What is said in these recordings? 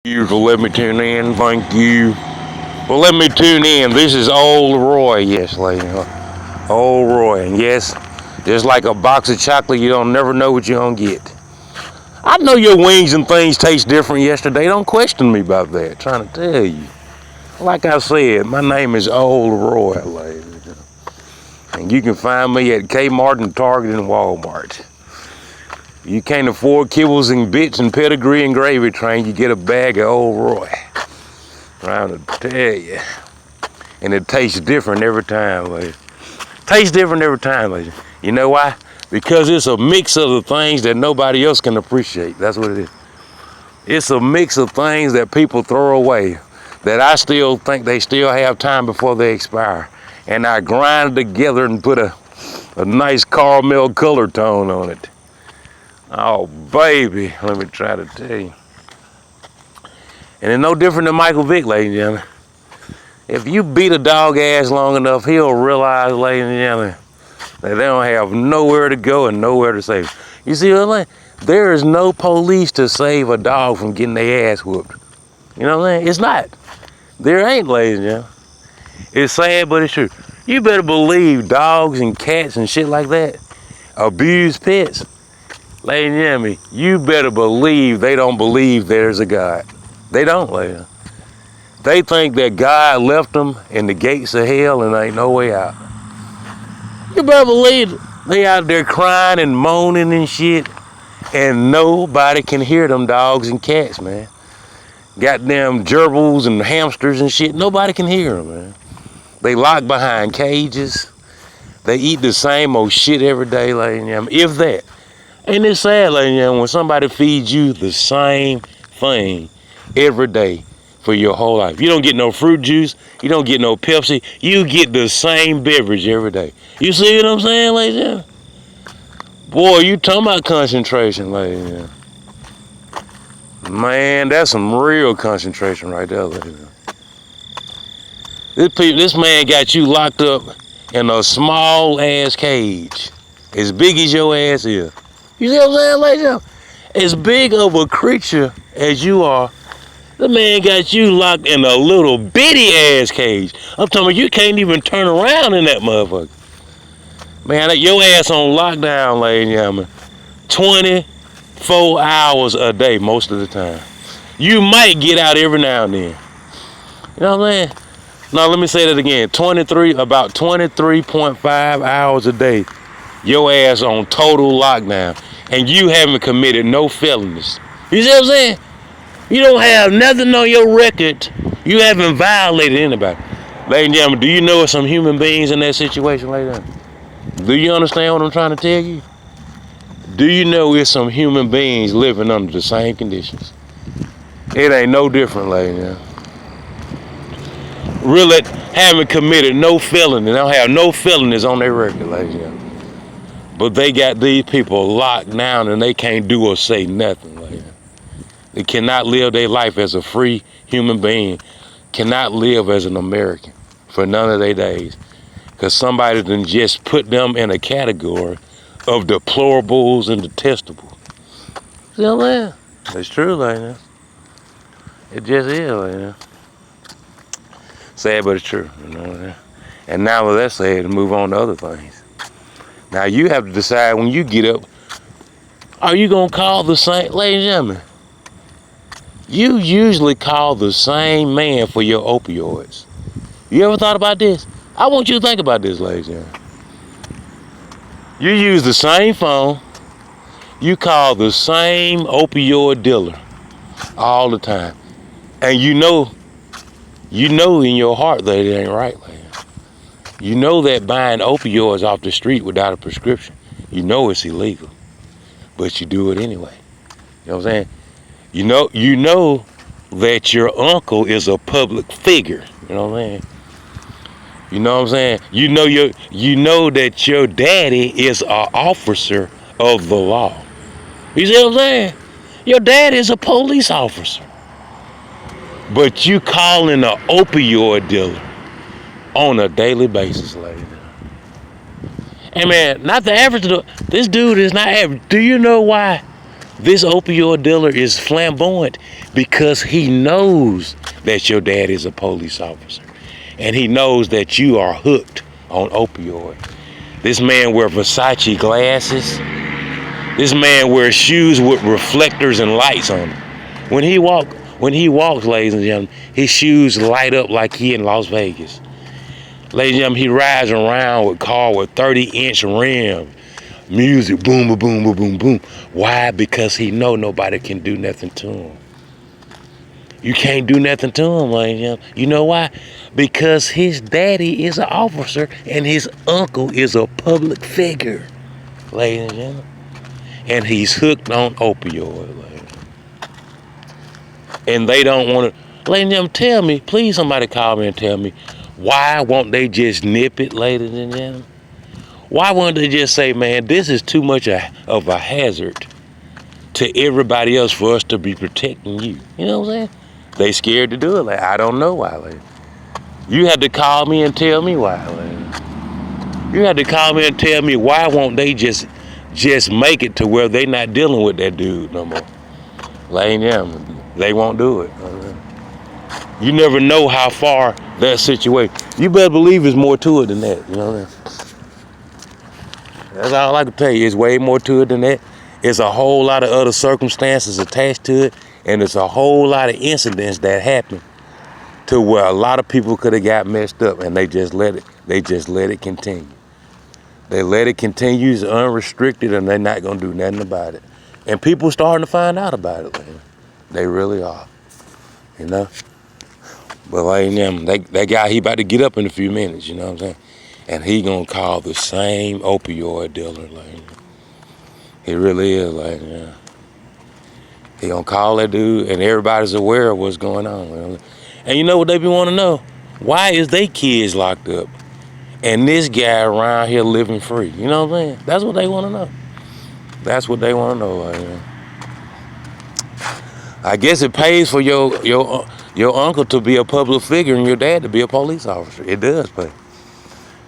You for letting me tune in. Thank you. Well, let me tune in. This is Old Roy. Yes, lady. Old Roy. And yes, just like a box of chocolate, you don't never know what you're going to get. I know your wings and things taste different yesterday. Don't question me about that. Trying to tell you. Like I said, my name is Old Roy, lady. And you can find me at Kmart and Target and Walmart. You can't afford kibbles and bits and pedigree and gravy train, you get a bag of Old Roy. Trying to tell you. And it tastes different every time, lady. Tastes different every time, lady. You know why? Because it's a mix of the things that nobody else can appreciate. That's what it is. It's a mix of things that people throw away that I still think they still have time before they expire. And I grind it together and put a nice caramel color tone on it. Oh, baby, let me try to tell you. And it's no different than Michael Vick, ladies and gentlemen. If you beat a dog ass long enough, he'll realize, ladies and gentlemen, that they don't have nowhere to go and nowhere to save. You see what I'm saying? There is no police to save a dog from getting their ass whooped. You know what I'm saying? It's not. There ain't, ladies and gentlemen. It's sad, but it's true. You better believe dogs and cats and shit like that abuse pets. Ladies and gentlemen, you better believe they don't believe there's a God. They don't, ladies. They think that God left them in the gates of hell and there ain't no way out. You better believe they out there crying and moaning and shit, and nobody can hear them dogs and cats, man. Goddamn gerbils and hamsters and shit, nobody can hear them, man. They locked behind cages. They eat the same old shit every day, ladies and gentlemen, if that. And it's sad, ladies and gentlemen, when somebody feeds you the same thing every day for your whole life. You don't get no fruit juice. You don't get no Pepsi. You get the same beverage every day. You see what I'm saying, ladies and gentlemen? Boy, you talking about concentration, ladies and gentlemen. Man, that's some real concentration right there, ladies and gentlemen. This man got you locked up in a small ass cage, as big as your ass is. You see what I'm saying, ladies and gentlemen? As big of a creature as you are, the man got you locked in a little bitty ass cage. I'm talking about you can't even turn around in that motherfucker. Man, your ass on lockdown, ladies and gentlemen. 24 hours a day most of the time. You might get out every now and then. You know what I'm saying? Now let me say that again. About 23.5 hours a day. Your ass on total lockdown. And you haven't committed no felonies. You see what I'm saying? You don't have nothing on your record. You haven't violated anybody. Ladies and gentlemen, do you know some human beings in that situation like that? Do you understand what I'm trying to tell you? Do you know it's some human beings living under the same conditions? It ain't no different, ladies and gentlemen. Really haven't committed no felony. They don't have no felonies on their record, ladies and gentlemen. But they got these people locked down and they can't do or say nothing, ladies and gentlemen. They cannot live their life as a free human being, cannot live as an American for none of their days. Because somebody done just put them in a category of deplorables and detestables. See what I'm saying? It's true, lady. It just is, lady. Sad, but it's true. You know what I'm saying? And now with that said, move on to other things. Now you have to decide when you get up, are you going to call the same, ladies and gentlemen, you usually call the same man for your opioids. You ever thought about this? I want you to think about this, ladies and gentlemen. You use the same phone. You call the same opioid dealer all the time. And you know in your heart that it ain't right, ladies. You know that buying opioids off the street without a prescription, you know it's illegal. But you do it anyway. You know what I'm saying? You know that your uncle is a public figure. You know what I'm saying? You know what I'm saying? You know that your daddy is an officer of the law. You see what I'm saying? Your dad is a police officer. But you calling an opioid dealer on a daily basis, lady. And man, not the average. This dude is not average. Do you know why This opioid dealer is flamboyant because he knows that your dad is a police officer. And he knows that you are hooked on opioid. This man wears Versace glasses. This man wears shoes with reflectors and lights on them. When he walks, ladies and gentlemen, his shoes light up like he in Las Vegas. Ladies and gentlemen, he rides around with a car with 30-inch rims. Music, boom, boom, boom, boom, boom, boom. Why? Because he know nobody can do nothing to him. You can't do nothing to him, ladies and gentlemen. You know why? Because his daddy is an officer and his uncle is a public figure, ladies and gentlemen. And he's hooked on opioid, ladies. And they don't want to. Ladies and gentlemen, tell me, please somebody call me and tell me, why won't they just nip it, ladies and gentlemen? Why won't they just say, man, this is too much of a hazard to everybody else for us to be protecting you? You know what I'm saying? They scared to do it. Like, I don't know why, ladies. You had to call me and tell me why, ladies. You had to call me and tell me why won't they just make it to where they not dealing with that dude no more. Ladies and gentlemen, they won't do it. You never know how far that situation. You better believe there's more to it than that. You know what I'm saying? That's all I can tell you. It's way more to it than that. It's a whole lot of other circumstances attached to it, and it's a whole lot of incidents that happen to where a lot of people could have got messed up, and they just let it continue. They let it continue. It's unrestricted, and they're not gonna do nothing about it. And people starting to find out about it, man. They really are. You know. But like them, that guy, he about to get up in a few minutes. You know what I'm saying? And he gonna call the same opioid dealer, like, he really is, like, yeah. He gonna call that dude, and everybody's aware of what's going on. Man. And you know what they be wanting to know? Why is they kids locked up, and this guy around here living free? You know what I'm saying? That's what they want to know. That's what they want to know, like, yeah. I guess it pays for your uncle to be a public figure and your dad to be a police officer. It does pay.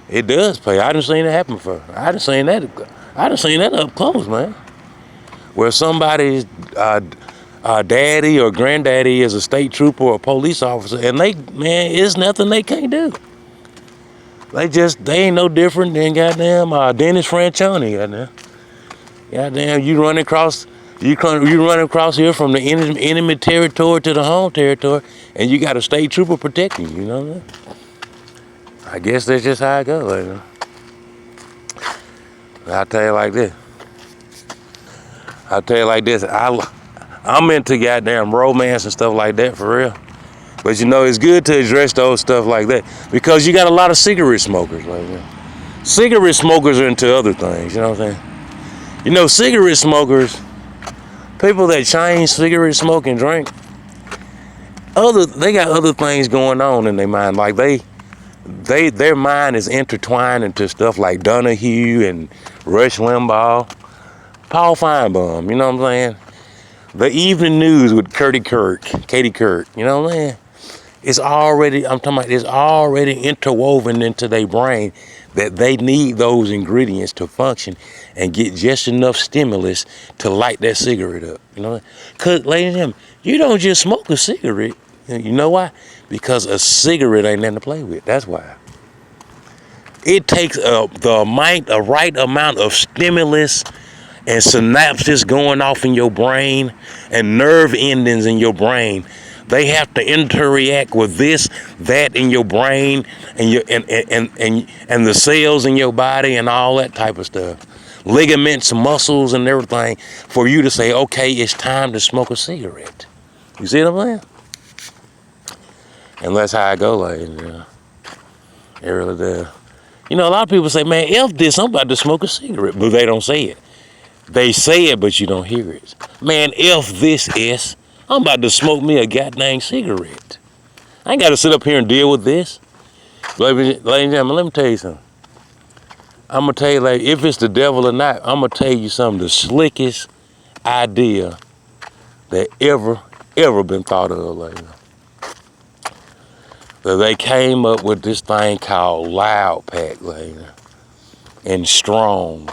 It does pay. I done seen it happen before. I done seen that up close, man. Where somebody's daddy or granddaddy is a state trooper or a police officer, and it's nothing they can't do. They ain't no different than goddamn Dennis Franchione, goddamn, you run across here from the enemy territory to the home territory, and you got a state trooper protecting you. You know what I mean? I guess that's just how it goes. Like, I'll tell you like this. I'm into goddamn romance and stuff like that, for real. But you know, it's good to address those stuff like that, because you got a lot of cigarette smokers. Like, cigarette smokers are into other things. You know what I'm saying? You know, cigarette smokers, people that change cigarette smoke and drink, they got other things going on in their mind. Like their mind is intertwined into stuff like Donahue and Rush Limbaugh, Paul Feinbaum, you know what I'm saying? The evening news with Katie Couric, you know what I'm saying? It's already interwoven into their brain that they need those ingredients to function and get just enough stimulus to light that cigarette up, you know? Because, ladies and gentlemen, you don't just smoke a cigarette. You know why? Because a cigarette ain't nothing to play with. That's why. It takes the right amount of stimulus and synapses going off in your brain and nerve endings in your brain. They have to interact with this, that in your brain and the cells in your body and all that type of stuff. Ligaments, muscles, and everything for you to say, okay, it's time to smoke a cigarette. You see what I'm saying? And that's how I go, like, it really does. You know, a lot of people say, man, F this, I'm about to smoke a cigarette, but they don't say it. They say it, but you don't hear it. Man, F this, S, I'm about to smoke me a goddamn cigarette. I ain't got to sit up here and deal with this. Ladies and gentlemen, let me tell you something. I'm going to tell you, like, if it's the devil or not, I'm going to tell you something, the slickest idea that ever been thought of, like, that they came up with this thing called Loud Pack, like, and Strong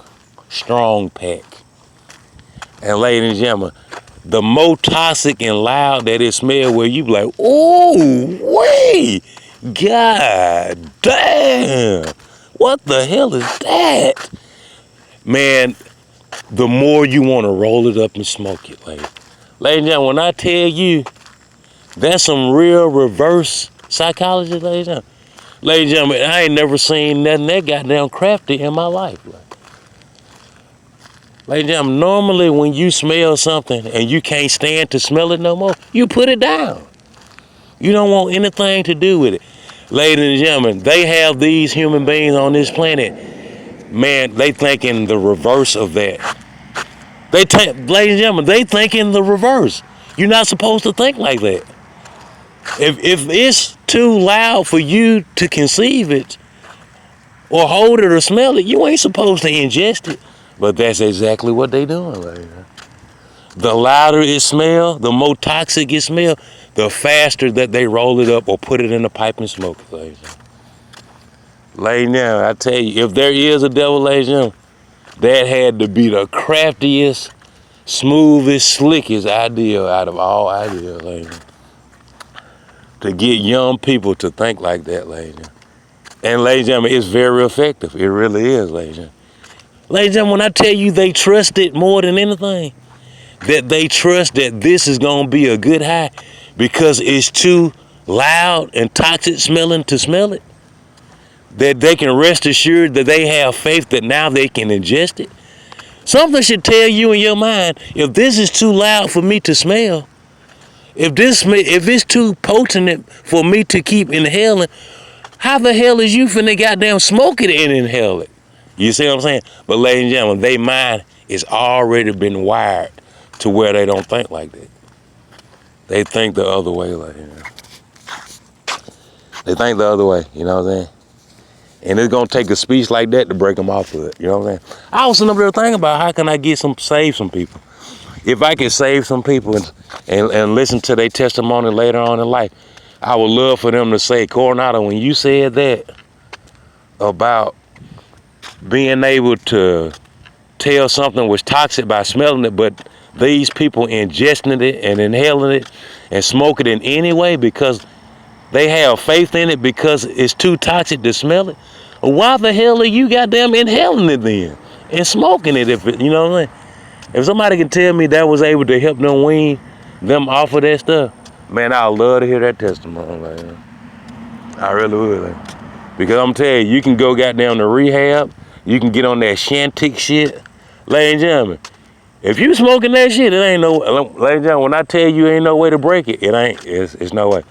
Pack. And ladies and gentlemen, the more toxic and loud that it smells, where you be like, oh, wait, god damn, what the hell is that? Man, the more you want to roll it up and smoke it, ladies. Ladies and gentlemen, when I tell you, that's some real reverse psychology, ladies and gentlemen. Ladies and gentlemen, I ain't never seen nothing that goddamn crafty in my life. Ladies and gentlemen, normally when you smell something and you can't stand to smell it no more, you put it down. You don't want anything to do with it. Ladies and gentlemen, they have these human beings on this planet, man, they thinking the reverse of that. Ladies and gentlemen, they thinking the reverse. You're not supposed to think like that. If it's too loud for you to conceive it or hold it or smell it, you ain't supposed to ingest it. But that's exactly what they doing, ladies. The louder it smell, the more toxic it smell, the faster that they roll it up or put it in a pipe and smoke it, ladies. Ladies, now I tell you, if there is a devil, ladies, that had to be the craftiest, smoothest, slickest idea out of all ideas, ladies. To get young people to think like that, ladies. And ladies and gentlemen, it's very effective. It really is, ladies. Ladies and gentlemen, when I tell you they trust it more than anything, that they trust that this is going to be a good high because it's too loud and toxic smelling to smell it, that they can rest assured that they have faith that now they can ingest it. Something should tell you in your mind, if this is too loud for me to smell, if it's too potent for me to keep inhaling, how the hell is you finna goddamn smoke it and inhale it? You see what I'm saying? But ladies and gentlemen, their mind is already been wired to where they don't think like that. They think the other way, They think the other way, you know what I'm saying? And it's gonna take a speech like that to break them off of it, you know what I'm saying? I was sitting up there thinking about how can I save some people. If I can save some people and listen to their testimony later on in life, I would love for them to say, Coronado, when you said that about being able to tell something was toxic by smelling it, but these people ingesting it and inhaling it and smoking it anyway because they have faith in it because it's too toxic to smell it. Why the hell are you goddamn inhaling it then and smoking it? You know what I'm saying? If somebody can tell me that was able to help them wean them off of that stuff, man, I'd love to hear that testimony. I really would. Because I'm telling you, you can go goddamn to rehab, you can get on that Shantic shit. Ladies and gentlemen, if you smoking that shit, it ain't no, ladies and gentlemen, when I tell you ain't no way to break it, it's no way.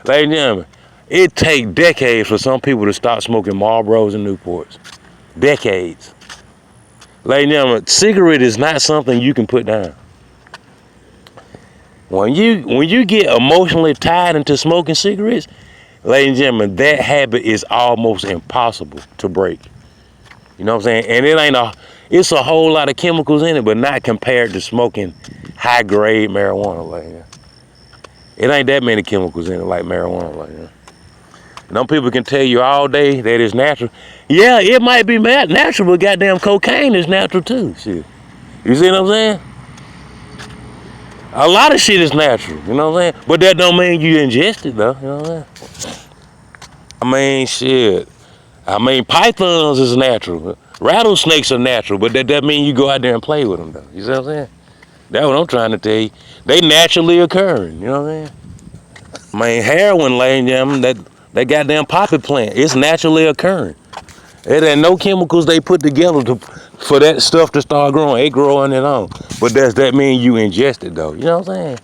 Ladies and gentlemen, it takes decades for some people to stop smoking Marlboros and Newports. Decades. Ladies and gentlemen, cigarette is not something you can put down. When you get emotionally tied into smoking cigarettes, ladies and gentlemen, that habit is almost impossible to break. You know what I'm saying? And it's a whole lot of chemicals in it, but not compared to smoking high grade marijuana, ladies. It ain't that many chemicals in it like marijuana, ladies. Some people can tell you all day that it's natural. Yeah, it might be natural, but goddamn cocaine is natural too. Shit. You see what I'm saying? A lot of shit is natural, you know what I'm saying? But that don't mean you ingest it though, you know what I'm saying? I mean, shit. Pythons is natural. Rattlesnakes are natural, but that doesn't mean you go out there and play with them though. You see what I'm saying? That's what I'm trying to tell you. They naturally occurring, you know what I'm saying? Heroin, ladies and gentlemen, that goddamn poppy plant, it's naturally occurring. It ain't no chemicals they put together for that stuff to start growing. It grow on its own. But does that mean you ingest it though? You know what I'm saying?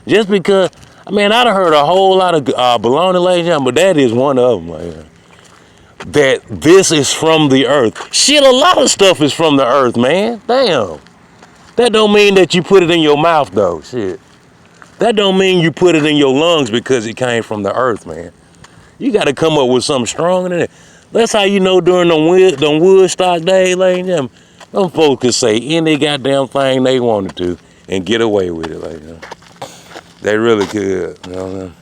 Just because, I done heard a whole lot of baloney, ladies and gentlemen, but that is one of them, man. That this is from the earth. Shit, a lot of stuff is from the earth, man. Damn. That don't mean that you put it in your mouth though, shit. That don't mean you put it in your lungs because it came from the earth, man. You got to come up with something stronger than that. That's how you know during them Woodstock days, ladies and gentlemen, them folks could say any goddamn thing they wanted to and get away with it, ladies and gentlemen. They really could, you know what I mean?